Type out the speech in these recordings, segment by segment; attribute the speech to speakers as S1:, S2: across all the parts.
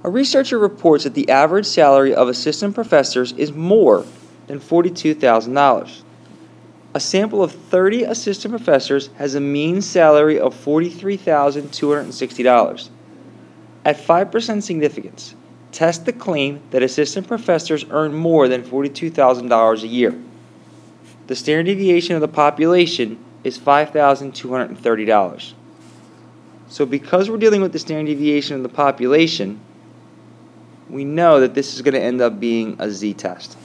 S1: A researcher reports that the average salary of assistant professors is more than $42,000. A sample of 30 assistant professors has a mean salary of $43,260. At 5% significance, test the claim that assistant professors earn more than $42,000 a year. The standard deviation of the population is $5,230. So because we're dealing with the standard deviation of the population, we know that this is going to end up being a z-test.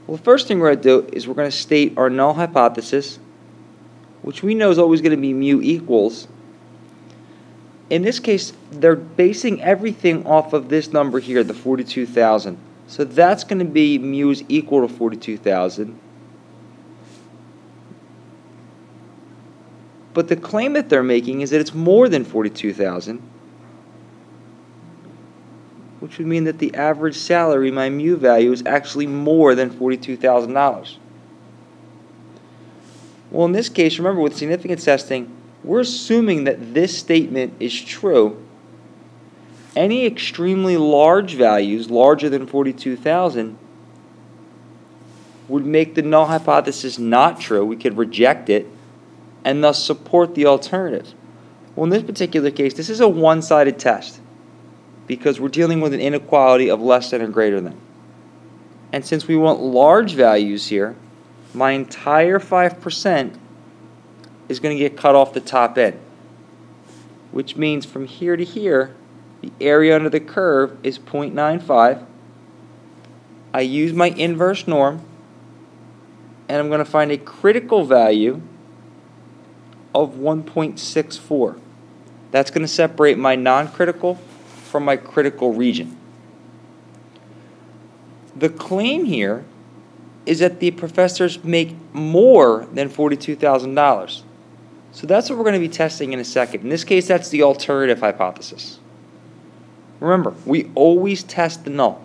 S1: Well, the first thing we're going to do is we're going to state our null hypothesis, which we know is always going to be mu equals. In this case, they're basing everything off of this number here, the 42,000. So that's going to be mu is equal to 42,000. But the claim that they're making is that it's more than 42,000, which would mean that the average salary, my mu value, is actually more than $42,000. Well, in this case, remember with significance testing, we're assuming that this statement is true. Any extremely large values, larger than 42,000, would make the null hypothesis not true. We could reject it and thus support the alternative. Well, in this particular case, this is a one-sided test because we're dealing with an inequality of less than or greater than. And since we want large values here, my entire 5% is going to get cut off the top end, which means from here to here, the area under the curve is 0.95. I use my inverse norm, and I'm going to find a critical value of 1.64. That's going to separate my non-critical from my critical region. The claim here is that the professors make more than $42,000. So that's what we're going to be testing in a second. In this case, that's the alternative hypothesis. Remember, we always test the null.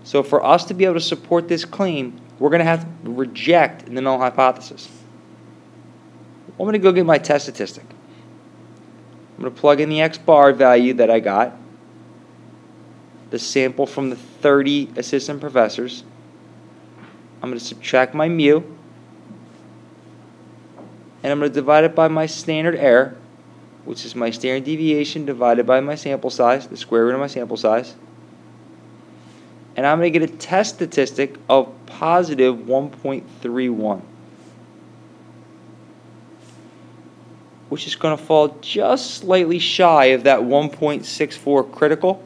S1: So for us to be able to support this claim, we're going to have to reject the null hypothesis. I'm going to go get my test statistic. I'm going to plug in the x bar value that I got, the sample from the 30 assistant professors. I'm going to subtract my mu, and I'm going to divide it by my standard error, which is my standard deviation divided by my sample size, the square root of my sample size. And I'm going to get a test statistic of positive 1.31, which is going to fall just slightly shy of that 1.64 critical.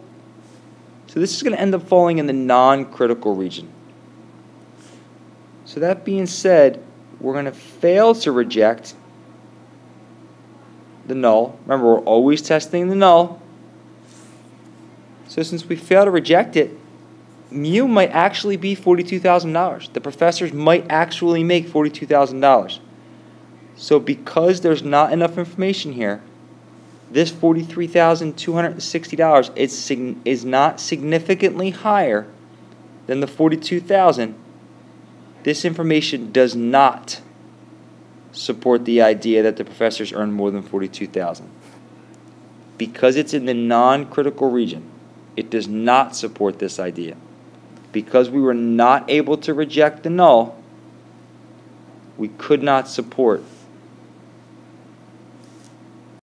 S1: So this is going to end up falling in the non-critical region. So that being said, we're going to fail to reject the null. Remember, we're always testing the null. So since we fail to reject it, mu might actually be $42,000. The professors might actually make $42,000. So because there's not enough information here, this $43,260 is not significantly higher than the $42,000. This information does not support the idea that the professors earn more than $42,000. Because it's in the non-critical region, it does not support this idea. Because we were not able to reject the null, we could not support